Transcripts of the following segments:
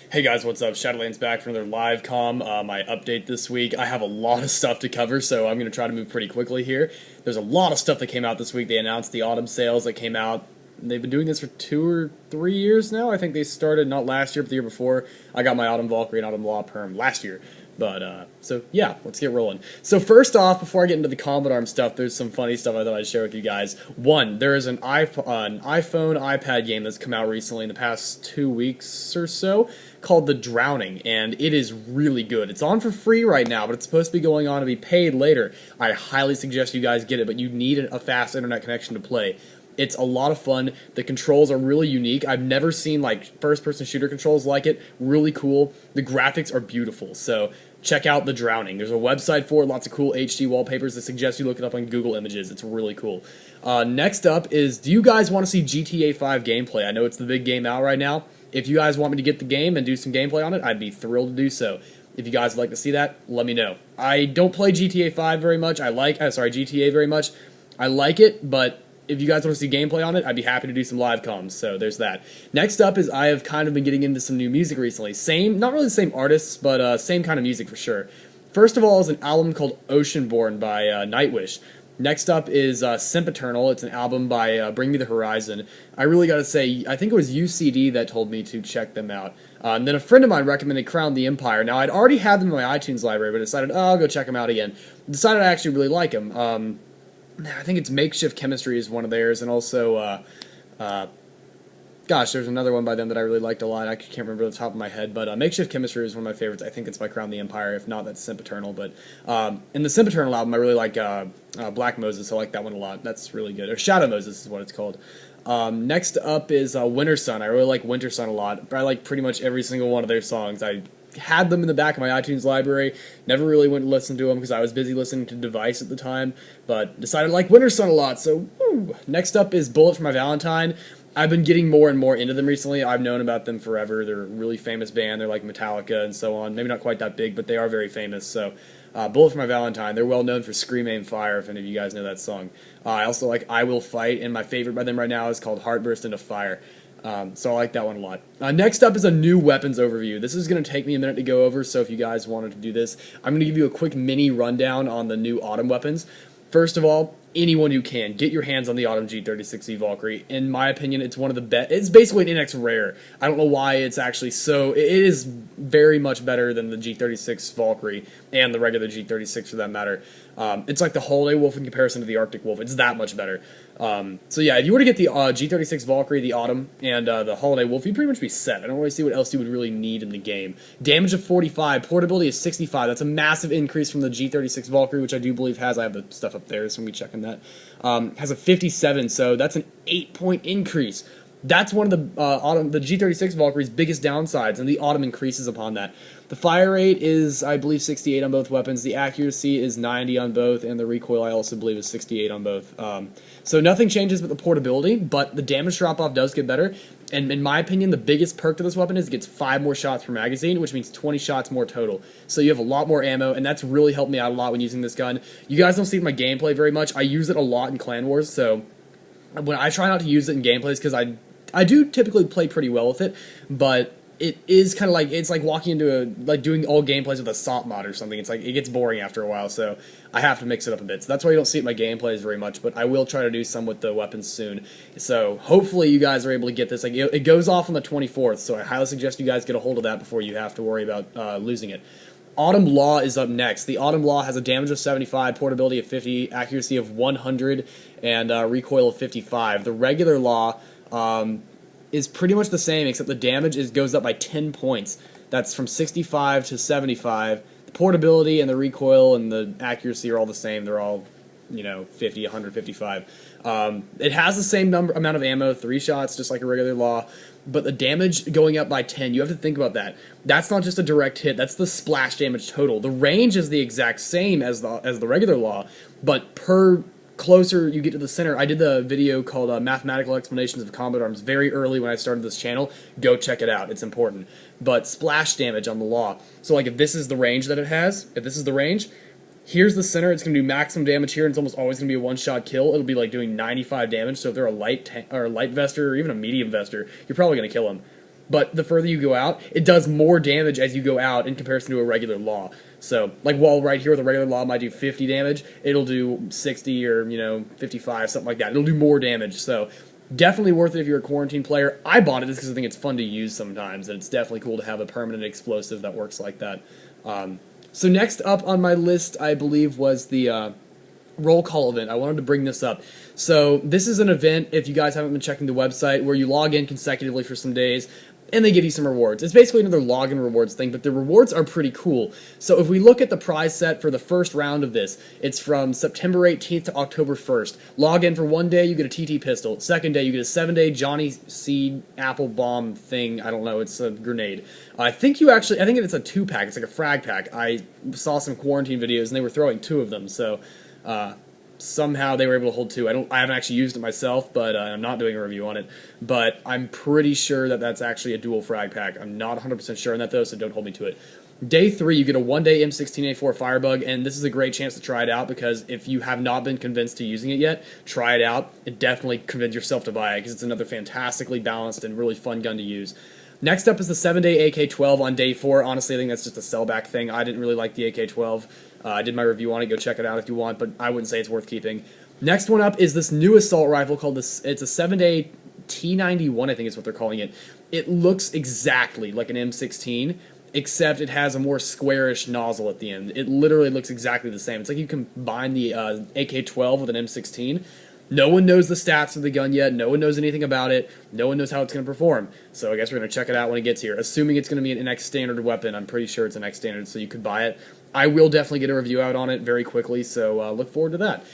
Hey guys, what's up? Shadowland's back for another live my update this week. I have a lot of stuff to cover, so I'm going to try to move pretty quickly here. There's a lot of stuff that came out this week. They announced the autumn sales that came out. They've been doing this for 2 or 3 years now. I think they started not last year, but the year before. I got my Autumn Valkyrie and Autumn Law Perm last year. But, so yeah, let's get rolling. So first off, before I get into the Combat Arm stuff, there's some funny stuff I thought I'd share with you guys. One, there is an iPhone, iPad game that's come out recently in the past 2 weeks or so called The Drowning, and it is really good. It's on for free right now, but it's supposed to be going on to be paid later. I highly suggest you guys get it, but you need a fast internet connection to play. It's a lot of fun. The controls are really unique. I've never seen like first-person shooter controls like it. Really cool. The graphics are beautiful. So check out The Drowning. There's a website for it. Lots of cool HD wallpapers. I suggest you look it up on Google Images. It's really cool. Next up is, do you guys want to see GTA 5 gameplay? I know it's the big game out right now. If you guys want me to get the game and do some gameplay on it, I'd be thrilled to do so. If you guys would like to see that, let me know. I don't play GTA 5 very much. GTA very much. I like it, but if you guys want to see gameplay on it, I'd be happy to do some live comms, so there's that. Next up is I have kind of been getting into some new music recently. Not really the same artists, but same kind of music for sure. First of all is an album called Oceanborn by Nightwish. Next up is Sempiternal. It's an album by Bring Me the Horizon. I really gotta say, I think it was UCD that told me to check them out. And then a friend of mine recommended Crown the Empire. Now, I'd already had them in my iTunes library, but decided, I'll go check them out again. Decided I actually really like them. I think it's Makeshift Chemistry is one of theirs, and also, gosh, there's another one by them that I really liked a lot. I can't remember off the top of my head, but Makeshift Chemistry is one of my favorites. I think it's by Crown the Empire. If not, that's Sempiternal. But in the Sempiternal album, I really like Black Moses. I like that one a lot. That's really good. Or Shadow Moses is what it's called. Next up is Winter Sun. I really like Winter Sun a lot. I like pretty much every single one of their songs. I had them in the back of my iTunes library. Never really went to listen to them because I was busy listening to Device at the time, but decided to like Winter Sun a lot, so woo. Next up is Bullet for My Valentine. I've been getting more and more into them recently. I've known about them forever. They're a really famous band. They're like Metallica and so on. Maybe not quite that big, but they are very famous. So Bullet for My Valentine. They're well known for Scream Aim Fire, if any of you guys know that song. I also like I Will Fight, and my favorite by them right now is called Heartburst into Fire. So I like that one a lot. Next up is a new weapons overview. This is going to take me a minute to go over, so if you guys wanted to do this, I'm going to give you a quick mini rundown on the new autumn weapons. First of all, anyone who can, get your hands on the Autumn G36V Valkyrie. In my opinion, it's one of the best. It's basically an NX rare. I don't know why it's actually so. It is very much better than the G36 Valkyrie and the regular G36 for that matter. It's like the Holiday Wolf in comparison to the Arctic Wolf. It's that much better. So yeah, if you were to get the G36 Valkyrie, the Autumn, and the Holiday Wolf, you'd pretty much be set. I don't really see what else you would really need in the game. Damage of 45, portability of 65. That's a massive increase from the G36 Valkyrie, which I do believe has. I have the stuff up there, so I'm going to be checking that. Has a 57, so that's an 8-point increase. That's one of the G36 Valkyrie's biggest downsides, and the Autumn increases upon that. The fire rate is, I believe, 68 on both weapons. The accuracy is 90 on both, and the recoil, I also believe, is 68 on both. So nothing changes with the portability, but the damage drop-off does get better. And in my opinion, the biggest perk to this weapon is it gets 5 more shots per magazine, which means 20 shots more total. So you have a lot more ammo, and that's really helped me out a lot when using this gun. You guys don't see my gameplay very much. I use it a lot in Clan Wars, so when I try not to use it in gameplays, because I do typically play pretty well with it, but it is kind of like, it's like walking into doing all gameplays with a SOP mod or something. It's like, it gets boring after a while, so I have to mix it up a bit. So that's why you don't see it in my gameplays very much, but I will try to do some with the weapons soon. So hopefully you guys are able to get this. Like, it goes off on the 24th, so I highly suggest you guys get a hold of that before you have to worry about losing it. Autumn Law is up next. The Autumn Law has a damage of 75, portability of 50, accuracy of 100, and recoil of 55. The regular Law is pretty much the same, except the damage goes up by 10 points. That's from 65 to 75. The portability and the recoil and the accuracy are all the same. They're all, 50, 155. It has the same amount of ammo, 3 shots, just like a regular Law, but the damage going up by 10, you have to think about that. That's not just a direct hit, that's the splash damage total. The range is the exact same as the regular Law, but per closer you get to the center. I did the video called Mathematical Explanations of Combat Arms very early when I started this channel. Go check it out. It's important. But splash damage on the Law. So like if this is the range that it has, if this is the range, here's the center. It's going to do maximum damage here, and it's almost always going to be a one-shot kill. It'll be like doing 95 damage, so if they're a light vester or even a medium vester, you're probably going to kill them. but the further you go out, it does more damage as you go out in comparison to a regular law. So, like, while right here with a regular law might do 50 damage, it'll do 60 or, 55, something like that. It'll do more damage, so definitely worth it if you're a quarantine player. I bought it just because I think it's fun to use sometimes, and it's definitely cool to have a permanent explosive that works like that. So next up on my list, I believe, was the roll call event. I wanted to bring this up. So this is an event, if you guys haven't been checking the website, where you log in consecutively for some days, and they give you some rewards. It's basically another login rewards thing, but the rewards are pretty cool. So if we look at the prize set for the first round of this, it's from September 18th to October 1st. Log in for one day, you get a TT pistol. Second day, you get a 7-day Johnny Seed apple bomb thing. I don't know, it's a grenade. I think it's a 2-pack. It's like a frag pack. I saw some quarantine videos, and they were throwing 2 of them, so somehow they were able to hold 2. I haven't actually used it myself, but I'm not doing a review on it. But I'm pretty sure that that's actually a dual frag pack. I'm not 100% sure on that, though, so don't hold me to it. Day 3, you get a 1-day M16A4 Firebug, and this is a great chance to try it out, because if you have not been convinced to using it yet, try it out, and definitely convince yourself to buy it, because it's another fantastically balanced and really fun gun to use. Next up is the 7-day AK-12 on day 4. Honestly, I think that's just a sellback thing. I didn't really like the AK-12. I did my review on it. Go check it out if you want, but I wouldn't say it's worth keeping. Next one up is this new assault rifle called it's a 7-day T91, I think is what they're calling it. It looks exactly like an M16, except it has a more squarish nozzle at the end. It literally looks exactly the same. It's like you combine the AK-12 with an M16. No one knows the stats of the gun yet. No one knows anything about it. No one knows how it's going to perform. So I guess we're going to check it out when it gets here. Assuming it's going to be an NX standard weapon, I'm pretty sure it's an X standard, so you could buy it. I will definitely get a review out on it very quickly, so look forward to that.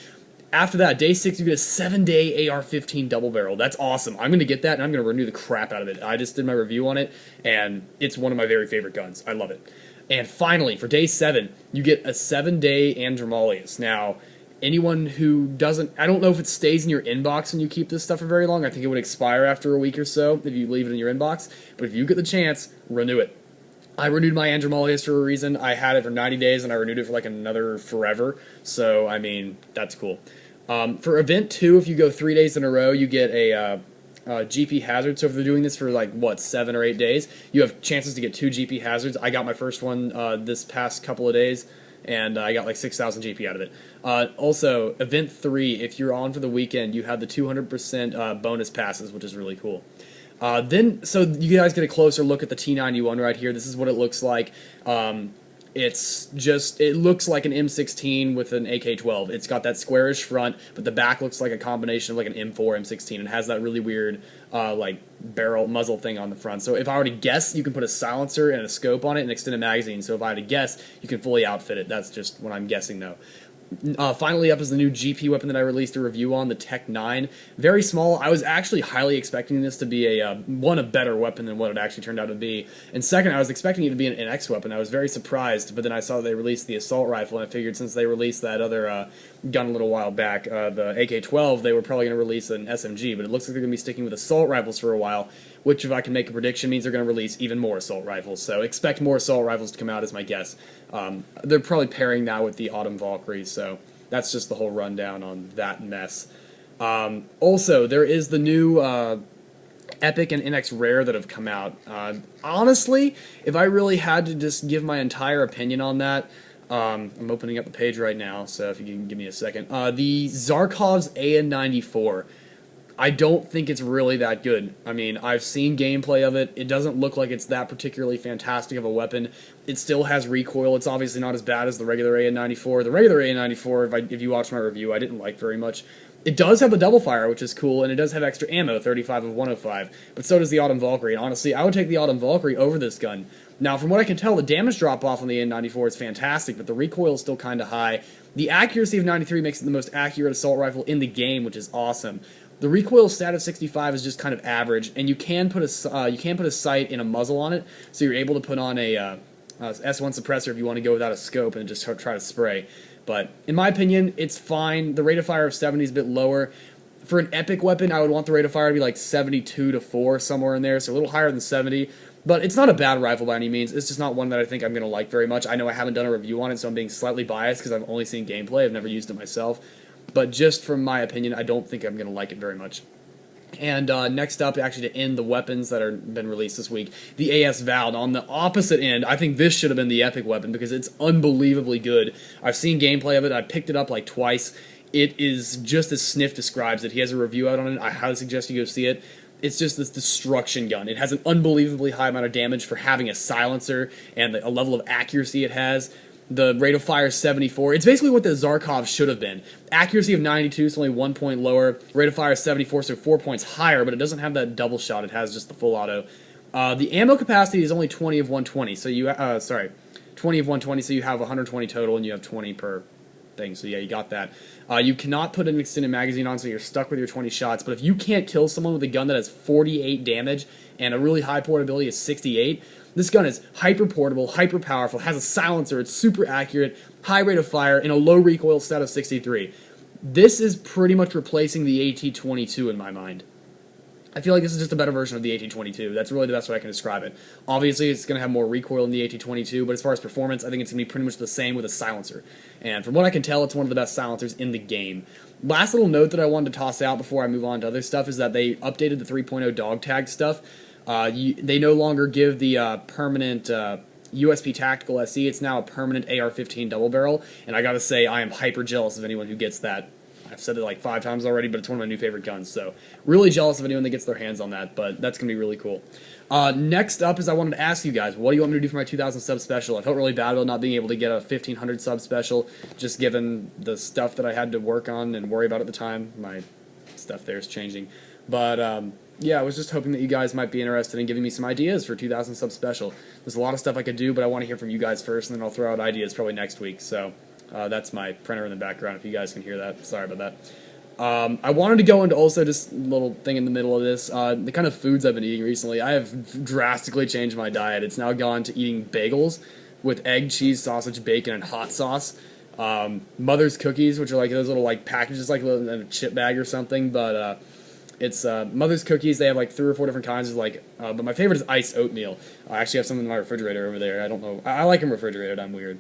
After that, day 6, you get a 7-day AR-15 double barrel. That's awesome. I'm going to get that, and I'm going to renew the crap out of it. I just did my review on it, and it's one of my very favorite guns. I love it. And finally, for day 7, you get a 7-day Andromalius. Now, anyone who doesn't, I don't know if it stays in your inbox when you keep this stuff for very long. I think it would expire after a week or so if you leave it in your inbox. But if you get the chance, renew it. I renewed my Andromalius for a reason. I had it for 90 days, and I renewed it for like another forever. So, I mean, that's cool. For event 2, if you go 3 days in a row, you get a GP hazard. So if they're doing this for like, 7 or 8 days, you have chances to get 2 GP hazards. I got my first one this past couple of days, and I got like 6,000 GP out of it. Also, event 3, if you're on for the weekend, you have the 200% bonus passes, which is really cool. So you guys get a closer look at the T91 right here. This is what it looks like. It looks like an M16 with an AK-12. It's got that squarish front, but the back looks like a combination of like an M4 M16 and has that really weird like barrel muzzle thing on the front. So if I were to guess, you can put a silencer and a scope on it and extend a magazine. So if I had to guess, you can fully outfit it. That's just what I'm guessing though. Finally up is the new GP weapon that I released a review on, the Tech 9. Very small. I was actually highly expecting this to be a better weapon than what it actually turned out to be. And second, I was expecting it to be an X weapon. I was very surprised, but then I saw they released the assault rifle, and I figured since they released that other gun a little while back, the AK-12, they were probably going to release an SMG, but it looks like they're going to be sticking with assault rifles for a while, which, if I can make a prediction, means they're going to release even more assault rifles. So expect more assault rifles to come out, is my guess. They're probably pairing now with the Autumn Valkyrie, so that's just the whole rundown on that mess. Also, there is the new Epic and NX Rare that have come out. Honestly, if I really had to just give my entire opinion on that, I'm opening up the page right now, so if you can give me a second. The Zarkov's AN-94. I don't think it's really that good. I mean, I've seen gameplay of it. It doesn't look like it's that particularly fantastic of a weapon. It still has recoil. It's obviously not as bad as the regular AN-94. The regular AN-94, if you watch my review, I didn't like very much. It does have the double fire, which is cool, and it does have extra ammo, 35 of 105. But so does the Autumn Valkyrie, and honestly, I would take the Autumn Valkyrie over this gun. Now, from what I can tell, the damage drop-off on the AN-94 is fantastic, but the recoil is still kind of high. The accuracy of 93 makes it the most accurate assault rifle in the game, which is awesome. The recoil stat of 65 is just kind of average, and you can put a sight in a muzzle on it, so you're able to put on a S1 suppressor if you want to go without a scope and just try to spray. But in my opinion, it's fine. The rate of fire of 70 is a bit lower. For an epic weapon, I would want the rate of fire to be like 72 to 4, somewhere in there, so a little higher than 70. But it's not a bad rifle by any means. It's just not one that I think I'm going to like very much. I know I haven't done a review on it, so I'm being slightly biased because I've only seen gameplay. I've never used it myself. But just from my opinion, I don't think I'm going to like it very much. And next up, actually, to end the weapons that are been released this week, the AS Val. On the opposite end, I think this should have been the epic weapon because it's unbelievably good. I've seen gameplay of it. I picked it up like twice. It is just as Sniff describes it. He has a review out on it. I highly suggest you go see it. It's just this destruction gun. It has an unbelievably high amount of damage for having a silencer and a level of accuracy it has. The rate of fire is 74. It's basically what the Zarkov should have been. Accuracy of 92, so only 1 point lower. Rate of fire is 74, so 4 points higher, but it doesn't have that double shot. It has just the full auto. The ammo capacity is only 20 of 120, so 20 of 120, so you have 120 total, and you have 20 per thing. So yeah, you got that. You cannot put an extended magazine on, so you're stuck with your 20 shots. But if you can't kill someone with a gun that has 48 damage and a really high portability of 68, this gun is hyper portable, hyper powerful, has a silencer, it's super accurate, high rate of fire, and a low recoil stat of 63. This is pretty much replacing the AT-22 in my mind. I feel like this is just a better version of the AT-22. That's really the best way I can describe it. Obviously, it's going to have more recoil than the AT-22, but as far as performance, I think it's going to be pretty much the same with a silencer. And from what I can tell, it's one of the best silencers in the game. Last little note that I wanted to toss out before I move on to other stuff is that they updated the 3.0 dog tag stuff. They no longer give the permanent USP Tactical SE. It's now a permanent AR-15 double barrel, and I gotta say, I am hyper jealous of anyone who gets that. I've said it like 5 times already, but it's one of my new favorite guns, so really jealous of anyone that gets their hands on that, but that's going to be really cool. Next up is I wanted to ask you guys, what do you want me to do for my 2,000 sub special? I felt really bad about not being able to get a 1,500 sub special, just given the stuff that I had to work on and worry about at the time. My stuff there is changing. But, yeah, I was just hoping that you guys might be interested in giving me some ideas for 2,000 sub special. There's a lot of stuff I could do, but I want to hear from you guys first, and then I'll throw out ideas probably next week, so... that's my printer in the background, if you guys can hear that. Sorry about that. I wanted to go into also just a little thing in the middle of this, the kind of foods I've been eating recently. I have drastically changed my diet. It's now gone to eating bagels with egg, cheese, sausage, bacon, and hot sauce. Mother's cookies, which are like those little like packages, like in a chip bag or something, but it's Mother's cookies. They have like 3 or 4 different kinds. But my favorite is iced oatmeal. I actually have some in my refrigerator over there. I don't know. I like them refrigerated. I'm weird.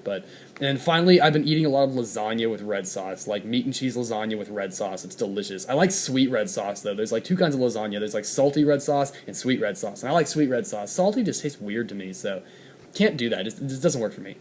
And finally, I've been eating a lot of lasagna with red sauce, like meat and cheese lasagna with red sauce. It's delicious. I like sweet red sauce though. There's like 2 kinds of lasagna. There's like salty red sauce and sweet red sauce. And I like sweet red sauce. Salty just tastes weird to me, so can't do that. It just doesn't work for me.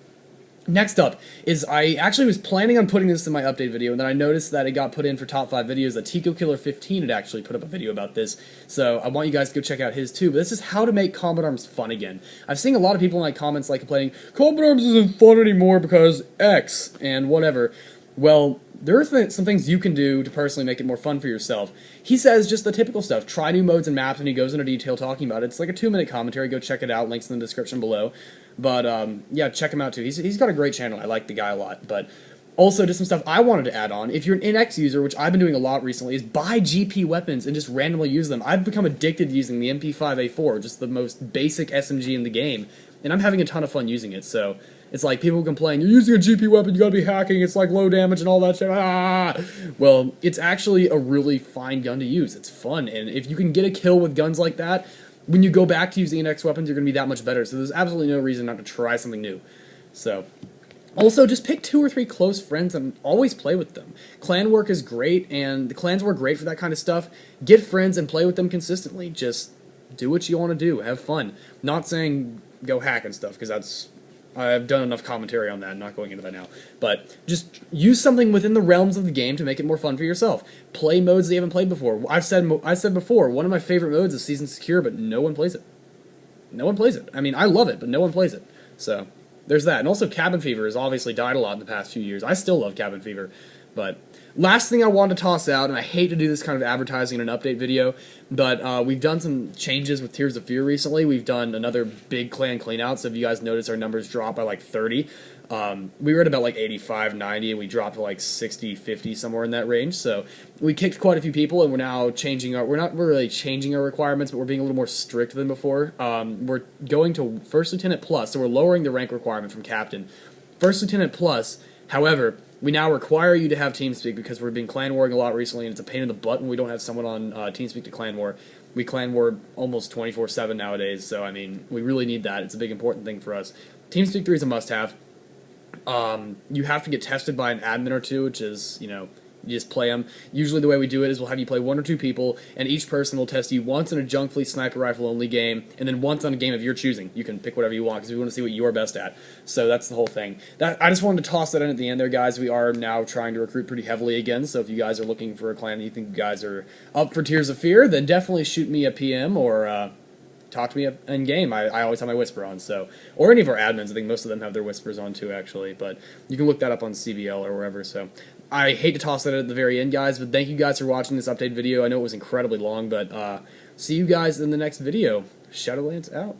Next up is I actually was planning on putting this in my update video, and then I noticed that it got put in for top 5 videos. That Tico Killer 15 had actually put up a video about this, so I want you guys to go check out his too. But this is how to make combat arms fun again. I've seen a lot of people in my comments like complaining, combat arms isn't fun anymore because X and whatever. Well, there are some things you can do to personally make it more fun for yourself. He says just the typical stuff. Try new modes and maps, and he goes into detail talking about it. It's like a 2-minute commentary. Go check it out. Links in the description below. But, yeah, check him out, too. He's got a great channel. I like the guy a lot. But also, just some stuff I wanted to add on. If you're an NX user, which I've been doing a lot recently, is buy GP weapons and just randomly use them. I've become addicted to using the MP5A4, just the most basic SMG in the game. And I'm having a ton of fun using it, so... It's like people complain, you're using a GP weapon, you gotta be hacking, it's like low damage and all that shit. Ah! Well, it's actually a really fine gun to use. It's fun, and if you can get a kill with guns like that, when you go back to using NX weapons, you're gonna be that much better. So there's absolutely no reason not to try something new. So, also, just pick 2 or 3 close friends and always play with them. Clan work is great, and the clans work great for that kind of stuff. Get friends and play with them consistently. Just do what you want to do. Have fun. Not saying go hack and stuff, because I've done enough commentary on that, I'm not going into that now. But just use something within the realms of the game to make it more fun for yourself. Play modes that you haven't played before. I said before, one of my favorite modes is Season Secure, but no one plays it. No one plays it. I mean, I love it, but no one plays it. So, there's that. And also, Cabin Fever has obviously died a lot in the past few years. I still love Cabin Fever, but... Last thing I wanted to toss out, and I hate to do this kind of advertising in an update video, but we've done some changes with Tears of Fear recently. We've done another big clan cleanout, so if you guys notice, our numbers dropped by like 30. We were at about like 85, 90, and we dropped to like 60, 50, somewhere in that range. So we kicked quite a few people, and we're now changing we're not really changing our requirements, but we're being a little more strict than before. We're going to First Lieutenant Plus, so we're lowering the rank requirement from Captain. First Lieutenant Plus, however... We now require you to have TeamSpeak because we've been clan warring a lot recently, and it's a pain in the butt when we don't have someone on TeamSpeak to clan war. We clan war almost 24/7 nowadays, so I mean, we really need that. It's a big important thing for us. TeamSpeak 3 is a must-have. You have to get tested by an admin or 2, which is, you know, You just play them. Usually the way we do it is we'll have you play 1 or 2 people, and each person will test you once in a junk fleet sniper rifle only game, and then once on a game of your choosing. You can pick whatever you want because we want to see what you're best at. So that's the whole thing. I just wanted to toss that in at the end there, guys. We are now trying to recruit pretty heavily again, so if you guys are looking for a clan and you think you guys are up for Tears of Fear, then definitely shoot me a PM or talk to me in game. I always have my whisper on, so, or any of our admins. I think most of them have their whispers on too, actually. But you can look that up on CBL or wherever. So I hate to toss that at the very end, guys, but thank you guys for watching this update video. I know it was incredibly long, but see you guys in the next video. Shadowlands out.